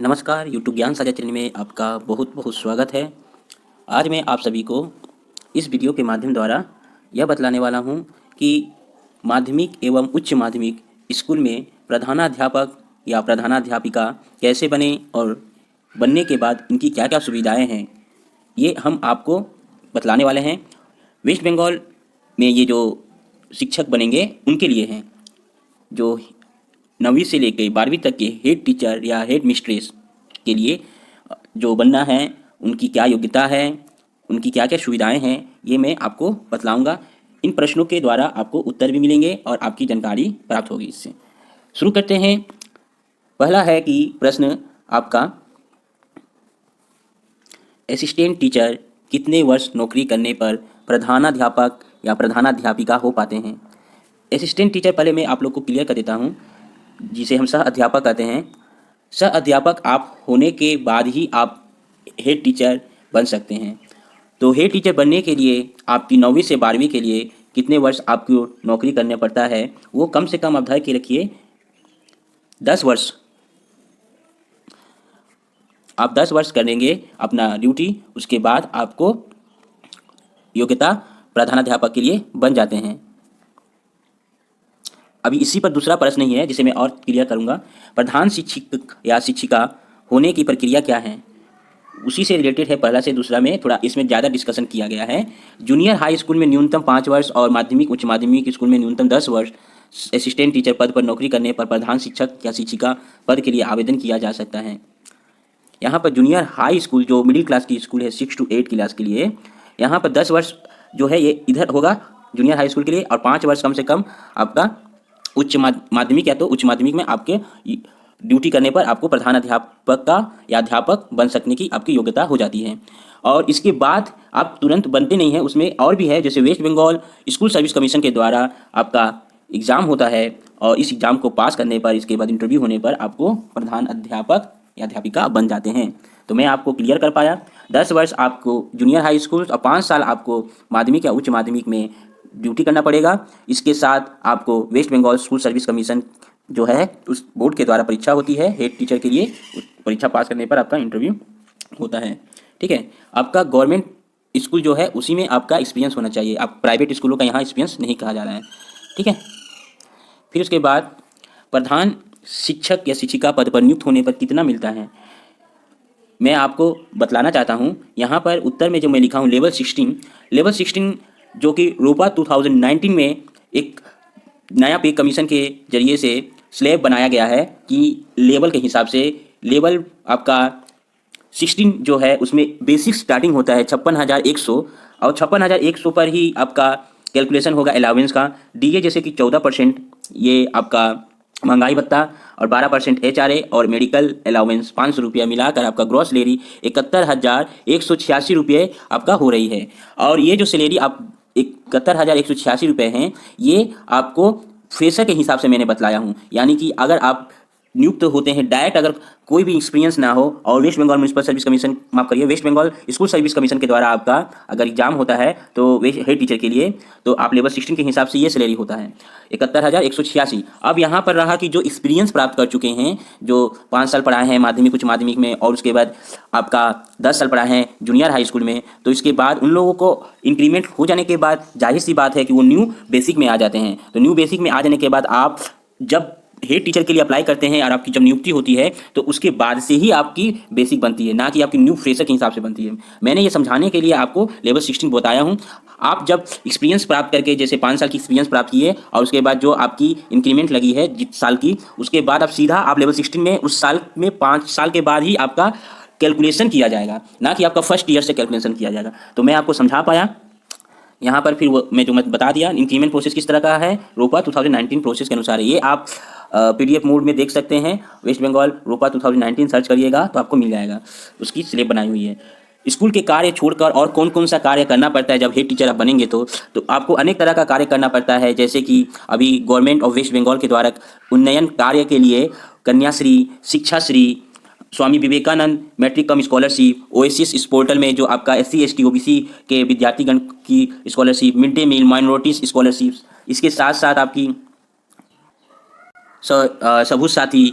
नमस्कार, यूट्यूब ज्ञान साझा चैनल में आपका बहुत बहुत स्वागत है। आज मैं आप सभी को इस वीडियो के माध्यम द्वारा यह बतलाने वाला हूँ कि माध्यमिक एवं उच्च माध्यमिक स्कूल में प्रधानाध्यापक या प्रधानाध्यापिका कैसे बने और बनने के बाद इनकी क्या क्या सुविधाएं हैं, ये हम आपको बतलाने वाले हैं। वेस्ट बंगाल में ये जो शिक्षक बनेंगे उनके लिए हैं, जो 9वीं से लेकर 12वीं तक के हेड टीचर या हेड मिस्ट्रेस के लिए जो बनना है, उनकी क्या योग्यता है, उनकी क्या क्या सुविधाएं हैं, ये मैं आपको बतलाऊंगा। इन प्रश्नों के द्वारा आपको उत्तर भी मिलेंगे और आपकी जानकारी प्राप्त होगी। इससे शुरू करते हैं। पहला है कि प्रश्न आपका, असिस्टेंट टीचर कितने वर्ष नौकरी करने पर प्रधानाध्यापक या प्रधानाध्यापिका हो पाते हैं। असिस्टेंट टीचर पहले मैं आप लोग को क्लियर कर देता हूँ, जिसे हम सह अध्यापक कहते हैं। सह अध्यापक आप होने के बाद ही आप हेड टीचर बन सकते हैं। तो हेड टीचर बनने के लिए आपकी 9वीं से 12वीं के लिए कितने वर्ष आपको नौकरी करना पड़ता है, वो कम से कम आप धर के रखिए 10 वर्ष। आप 10 वर्ष करेंगे अपना ड्यूटी, उसके बाद आपको योग्यता प्रधानाध्यापक के लिए बन जाते हैं। अभी इसी पर दूसरा प्रश्न नहीं है, जिसे मैं और क्लियर करूंगा। प्रधान शिक्षक या शिक्षिका होने की प्रक्रिया क्या है, उसी से रिलेटेड है। पहला से दूसरा में थोड़ा इसमें ज़्यादा डिस्कशन किया गया है। जूनियर हाई स्कूल में न्यूनतम 5 वर्ष और माध्यमिक उच्च माध्यमिक स्कूल में न्यूनतम 10 वर्ष असिस्टेंट टीचर पद पर नौकरी करने पर प्रधान शिक्षक या शिक्षिका पद के लिए आवेदन किया जा सकता है। यहाँ पर जूनियर हाई स्कूल जो मिडिल क्लास की स्कूल है 6 to 8 क्लास के लिए, यहाँ पर 10 वर्ष जो है ये इधर होगा जूनियर हाई स्कूल के लिए, और 5 वर्ष कम से कम आपका उच्च माध्यमिक या तो उच्च माध्यमिक में आपके ड्यूटी करने पर आपको प्रधान अध्यापक का या अध्यापक बन सकने की आपकी योग्यता हो जाती है। और इसके बाद आप तुरंत बनते नहीं हैं, उसमें और भी है। जैसे West Bengal school service commission के द्वारा आपका एग्ज़ाम होता है, और इस एग्ज़ाम को पास करने पर, इसके बाद इंटरव्यू होने पर आपको प्रधान अध्यापक या अध्यापिका बन जाते हैं। तो मैं आपको क्लियर कर पाया। 10 वर्ष आपको जूनियर हाई स्कूल और 5 साल आपको माध्यमिक या उच्च माध्यमिक में ड्यूटी करना पड़ेगा। इसके साथ आपको West Bengal school service commission जो है उस बोर्ड के द्वारा परीक्षा होती है हेड टीचर के लिए। उस परीक्षा पास करने पर आपका इंटरव्यू होता है। ठीक है, आपका गवर्नमेंट स्कूल जो है उसी में आपका एक्सपीरियंस होना चाहिए। आप प्राइवेट स्कूलों का यहाँ एक्सपीरियंस नहीं कहा जा रहा है। ठीक है, फिर उसके बाद प्रधान शिक्षक या शिक्षिका पद पर नियुक्त होने पर कितना मिलता है, मैं आपको बतलाना चाहता हूँ। यहाँ पर उत्तर में जो मैं लिखा हूँ लेवल 16 जो कि रूपा 2019 में एक नया पे कमीशन के जरिए से स्लैब बनाया गया है कि लेवल के हिसाब से लेवल आपका 16 जो है उसमें बेसिक स्टार्टिंग होता है 56,100, और 56,100 पर ही आपका कैलकुलेशन होगा अलाउंस का। डीए जैसे कि 14%, ये आपका महंगाई भत्ता, और 12% HRA और मेडिकल अलाउंस 500 रुपया मिलाकर आपका ग्रॉस सैलरी 71,186 रुपये आपका हो रही है। और ये जो सैलरी आप 71,186 रुपये हैं, ये आपको फ्रेशर के हिसाब से मैंने बतलाया हूँ। यानी कि अगर आप नियुक्त होते हैं डायरेक्ट, अगर कोई भी एक्सपीरियंस ना हो, और West Bengal municipal service commission, माफ करिए, West Bengal school service commission के द्वारा आपका अगर एग्जाम होता है तो हेड टीचर के लिए, तो आप लेवल 16 के हिसाब से ये सैलरी होता है 71,186। अब यहाँ पर रहा कि जो एक्सपीरियंस प्राप्त कर चुके हैं, जो 5 साल पढ़ाए हैं माध्यमिक उच्च माध्यमिक में, और उसके बाद आपका 10 साल पढ़ाए हैं जूनियर हाई स्कूल में, तो इसके बाद उन लोगों को इंक्रीमेंट हो जाने के बाद जाहिर सी बात है कि वो न्यू बेसिक में आ जाते हैं। तो न्यू बेसिक में आ जाने के बाद आप जब हेड टीचर के लिए अप्लाई करते हैं और आपकी जब नियुक्ति होती है, तो उसके बाद से ही आपकी बेसिक बनती है, ना कि आपकी न्यू फ्रेशर के हिसाब से बनती है। मैंने ये समझाने के लिए आपको लेवल 16 बताया हूँ। आप जब एक्सपीरियंस प्राप्त करके, जैसे 5 साल की एक्सपीरियंस प्राप्त किए और उसके बाद जो आपकी इंक्रीमेंट लगी है जिस साल की, उसके बाद आप सीधा आप लेवल 16 में, उस साल में 5 साल के बाद ही आपका कैलकुलेशन किया जाएगा, ना कि आपका फर्स्ट ईयर से कैलकुलेशन किया जाएगा। तो मैं आपको समझा पाया यहाँ पर। फिर वो मैं बता दिया इंक्रीमेंट प्रोसेस किस तरह का है, रोपा 2019 प्रोसेस के अनुसार है। ये आप PDF मोड में देख सकते हैं। वेस्ट बंगाल रोपा 2019 सर्च करिएगा तो आपको मिल जाएगा, उसकी स्लेब बनाई हुई है। स्कूल के कार्य छोड़कर और कौन कौन सा कार्य करना पड़ता है जब हेड टीचर आप बनेंगे, तो आपको अनेक तरह का कार्य करना पड़ता है। जैसे कि अभी गवर्नमेंट ऑफ वेस्ट बंगाल के द्वारा उन्नयन कार्य के लिए Kanyashree, Shikshashree, Swami Vivekananda matric cum scholarship, Oasis इस पोर्टल में जो आपका SC ST OBC के विद्यार्थीगण की scholarship, mid day meal, minorities scholarship, इसके साथ साथ आपकी सबूत साथी,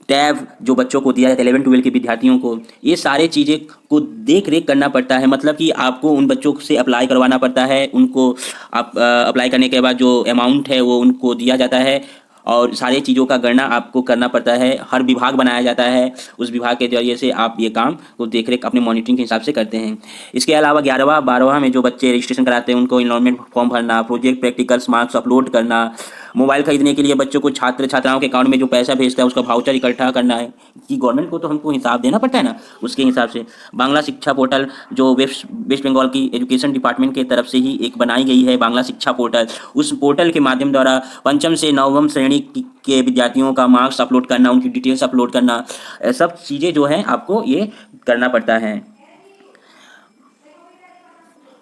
टैब जो बच्चों को दिया जाता है 11-12 के विद्यार्थियों को, ये सारे चीज़ें को देख रेख करना पड़ता है। मतलब कि आपको उन बच्चों से अप्लाई करवाना पड़ता है, उनको आप अप्लाई करने के बाद जो अमाउंट है वो उनको दिया जाता है, और सारी चीज़ों का गणना आपको करना पड़ता है। हर विभाग बनाया जाता है, उस विभाग के जरिए से आप ये काम को देख रेख अपने मॉनिटरिंग के हिसाब से करते हैं। इसके अलावा 11वां 12वां में जो बच्चे रजिस्ट्रेशन कराते हैं उनको इनरोलमेंट फॉर्म भरना, प्रोजेक्ट प्रैक्टिकल्स मार्क्स अपलोड करना, मोबाइल खरीदने के लिए बच्चों को छात्र छात्राओं के अकाउंट में जो पैसा भेजता है उसका वाउचर इकट्ठा करना है कि गवर्नमेंट को तो हमको हिसाब देना पड़ता है ना, उसके हिसाब से। बांग्ला शिक्षा पोर्टल जो वेस्ट बंगाल की एजुकेशन डिपार्टमेंट के तरफ से ही एक बनाई गई है, बांग्ला शिक्षा पोर्टल, उस पोर्टल के माध्यम द्वारा 5वीं से 9वीं श्रेणी के विद्यार्थियों का मार्क्स अपलोड करना, उनकी डिटेल्स अपलोड करना, सब चीज़ें जो हैं आपको ये करना पड़ता है।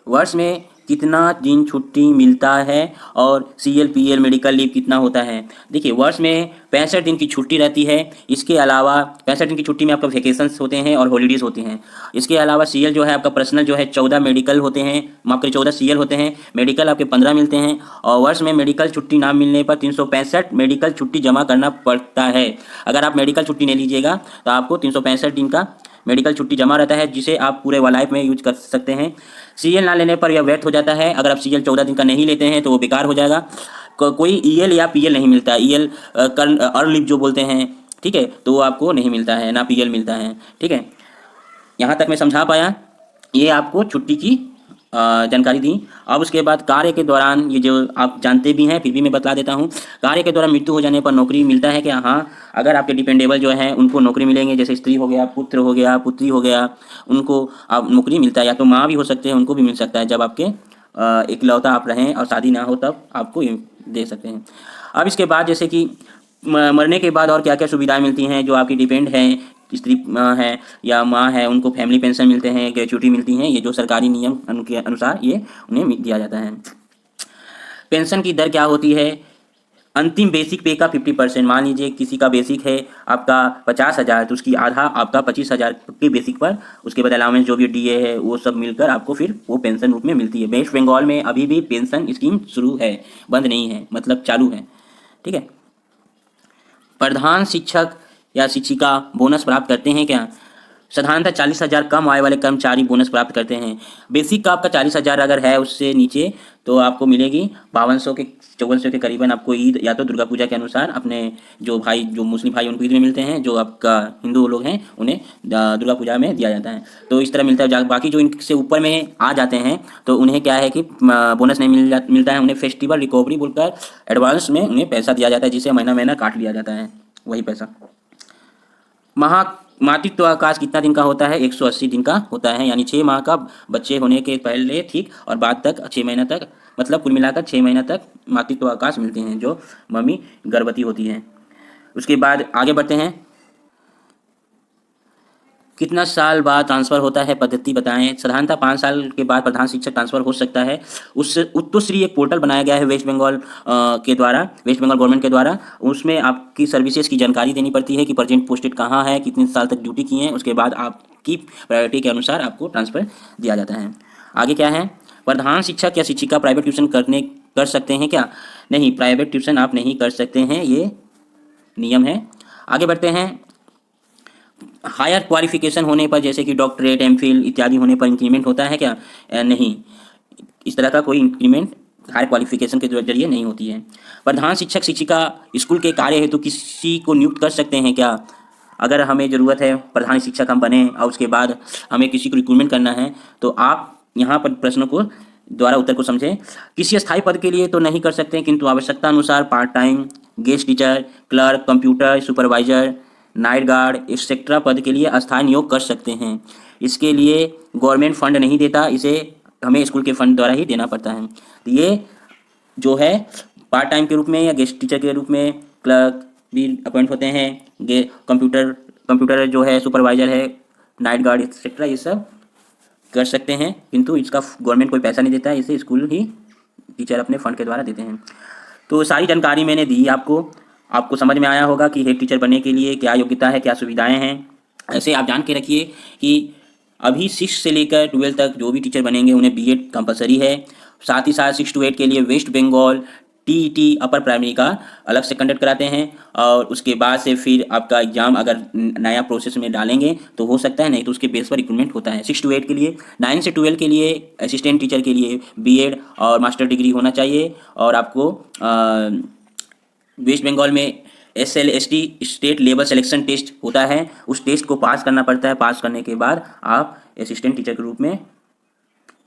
वर्ष में कितना दिन छुट्टी मिलता है और CL PL मेडिकल लीव कितना होता है? देखिए, वर्ष में 65 दिन की छुट्टी रहती है। इसके अलावा 65 दिन की छुट्टी में आपका वेकेशंस होते हैं और हॉलीडेज होते हैं। इसके अलावा CL जो है आपका पर्सनल जो है 14 मेडिकल होते हैं, माफ करिए 14 CL होते हैं, मेडिकल आपके 15 मिलते हैं। और वर्ष में मेडिकल छुट्टी ना मिलने पर 365 मेडिकल छुट्टी जमा करना पड़ता है। अगर आप मेडिकल छुट्टी नहीं लीजिएगा तो आपको 365 दिन का मेडिकल छुट्टी जमा रहता है, जिसे आप पूरे लाइफ में यूज कर सकते हैं। CL ना लेने पर यह व्यर्थ हो जाता है। अगर आप CL 14 दिन का नहीं लेते हैं तो वो बेकार हो जाएगा। कोई EL या PL नहीं मिलता। EL अर्न लीव जो बोलते हैं, ठीक है, तो वो आपको नहीं मिलता है, ना PL मिलता है। ठीक है, यहाँ तक मैं समझा पाया। ये आपको छुट्टी की जानकारी दी। अब उसके बाद कार्य के दौरान, ये जो आप जानते भी हैं फिर भी मैं बता देता हूँ, कार्य के दौरान मृत्यु हो जाने पर नौकरी मिलता है क्या? हाँ, अगर आपके डिपेंडेबल जो हैं उनको नौकरी मिलेंगे, जैसे स्त्री हो गया, पुत्र हो गया, पुत्री हो गया, उनको आप नौकरी मिलता है। या तो माँ भी हो सकते हैं, उनको भी मिल सकता है। जब आपके इकलौता आप रहें और शादी ना हो तब आपको ये दे सकते हैं। अब इसके बाद जैसे कि मरने के बाद और क्या क्या सुविधाएं मिलती हैं, जो आपकी डिपेंड हैं, स्त्री है या माँ है, उनको फैमिली पेंशन मिलते हैं, ग्रेच्युटी मिलती हैं। ये जो सरकारी नियम के अनुसार ये उन्हें दिया जाता है। पेंशन की दर क्या होती है? अंतिम बेसिक पे का 50%। मान लीजिए किसी का बेसिक है आपका 50,000, तो उसकी आधा आपका 25,000 के बेसिक पर, उसके बाद अलाउंस जो भी DA है वो सब मिलकर आपको फिर वो पेंशन रूप में मिलती है। वेस्ट बंगाल में अभी भी पेंशन स्कीम शुरू है, बंद नहीं है, मतलब चालू है। ठीक है। प्रधान शिक्षक या शिक्षिका बोनस प्राप्त करते हैं क्या? साधारणतः 40,000 कम आय वाले कर्मचारी बोनस प्राप्त करते हैं। बेसिक का आपका 40,000 अगर है, उससे नीचे तो आपको मिलेगी 5200 के करीबन। आपको ईद या तो दुर्गा पूजा के अनुसार अपने जो भाई, जो मुस्लिम भाई, उनको ईद में मिलते हैं, जो आपका हिंदू लोग हैं उन्हें दुर्गा पूजा में दिया जाता है। तो इस तरह मिलता है। बाकी जो इनसे ऊपर में आ जाते हैं तो उन्हें क्या है कि बोनस नहीं मिलता है, उन्हें फेस्टिवल रिकवरी बोलकर एडवांस में उन्हें पैसा दिया जाता है, जिसे महीना महीना काट लिया जाता है वही पैसा। मातृत्व अवकाश कितना दिन का होता है? 180 दिन का होता है, यानी 6 माह का बच्चे होने के पहले ठीक और बाद तक 6 महीना तक, मतलब कुल मिलाकर 6 महीना तक मातृत्व अवकाश मिलते हैं जो मम्मी गर्भवती होती हैं। उसके बाद आगे बढ़ते हैं। कितना साल बाद ट्रांसफ़र होता है, पद्धति बताएं। साधारणतः 5 साल के बाद प्रधान शिक्षक ट्रांसफ़र हो सकता है। उससे उत्तोश्री एक पोर्टल बनाया गया है वेस्ट बंगाल के द्वारा, वेस्ट बंगाल गवर्नमेंट के द्वारा। उसमें आपकी सर्विसेज की जानकारी देनी पड़ती है कि प्रेजेंट पोस्टेड कहाँ है, कितने साल तक ड्यूटी किए हैं। उसके बाद आपकी प्रायोरिटी के अनुसार आपको ट्रांसफ़र दिया जाता है। आगे क्या है? प्रधान शिक्षक या शिक्षिका प्राइवेट ट्यूशन कर सकते हैं क्या? नहीं, प्राइवेट ट्यूशन आप नहीं कर सकते हैं, ये नियम है। आगे बढ़ते हैं। हायर क्वालिफिकेशन होने पर, जैसे कि डॉक्टरेट, MPhil इत्यादि होने पर इंक्रीमेंट होता है क्या? नहीं, इस तरह का कोई इंक्रीमेंट हायर क्वालिफिकेशन के जरिए नहीं होती है। प्रधान शिक्षक शिक्षिका स्कूल के कार्य हेतु किसी को नियुक्त कर सकते हैं क्या? अगर हमें ज़रूरत है प्रधान शिक्षक हम बने और उसके बाद हमें किसी को रिक्रूटमेंट करना है, तो आप यहाँ पर प्रश्नों को द्वारा उत्तर को समझें। किसी स्थायी पद के लिए तो नहीं कर सकते, किंतु आवश्यकता अनुसार part time, guest teacher, clerk, computer supervisor, night guard etcetera पद के लिए अस्थायी नियोग कर सकते हैं। इसके लिए गवर्नमेंट फंड नहीं देता, इसे हमें स्कूल के फंड द्वारा ही देना पड़ता है। तो ये जो है पार्ट टाइम के रूप में या गेस्ट टीचर के रूप में क्लर्क भी अपॉइंट होते हैं, कंप्यूटर जो है सुपरवाइजर है, नाइट गार्ड एक्सेट्रा, ये सब कर सकते हैं, किंतु इसका गवर्नमेंट कोई पैसा नहीं देता है, इसे स्कूल ही टीचर अपने फंड के द्वारा देते हैं। तो सारी जानकारी मैंने दी आपको समझ में आया होगा कि हेड टीचर बनने के लिए क्या योग्यता है, क्या सुविधाएं हैं। ऐसे आप जान के रखिए कि अभी 6 से लेकर 12 तक जो भी टीचर बनेंगे उन्हें BEd कंपलसरी है। साथ ही साथ 6 to 8 के लिए West Bengal TET upper primary का अलग से कंडक्ट कराते हैं, और उसके बाद से फिर आपका एग्जाम अगर नया प्रोसेस में डालेंगे तो हो सकता है, नहीं तो उसके बेस पर रिक्रूटमेंट होता है। 6 to 8 के लिए, 9 से 12 के लिए असिस्टेंट टीचर के लिए बीएड और मास्टर डिग्री होना चाहिए। और आपको वेस्ट बंगाल में SLST state level selection test होता है, उस टेस्ट को पास करना पड़ता है। पास करने के बाद आप असिस्टेंट टीचर के रूप में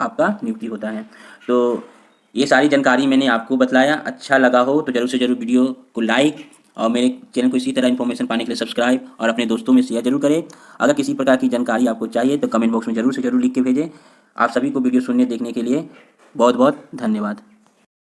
आपका नियुक्ति होता है। तो ये सारी जानकारी मैंने आपको बतलाया। अच्छा लगा हो तो जरूर से जरूर वीडियो को लाइक और मेरे चैनल को इसी तरह इन्फॉर्मेशन पाने के लिए सब्सक्राइब और अपने दोस्तों में शेयर जरूर करें। अगर किसी प्रकार की जानकारी आपको चाहिए तो कमेंट बॉक्स में जरूर से जरूर लिख के भेजें। आप सभी को वीडियो सुनने देखने के लिए बहुत बहुत धन्यवाद।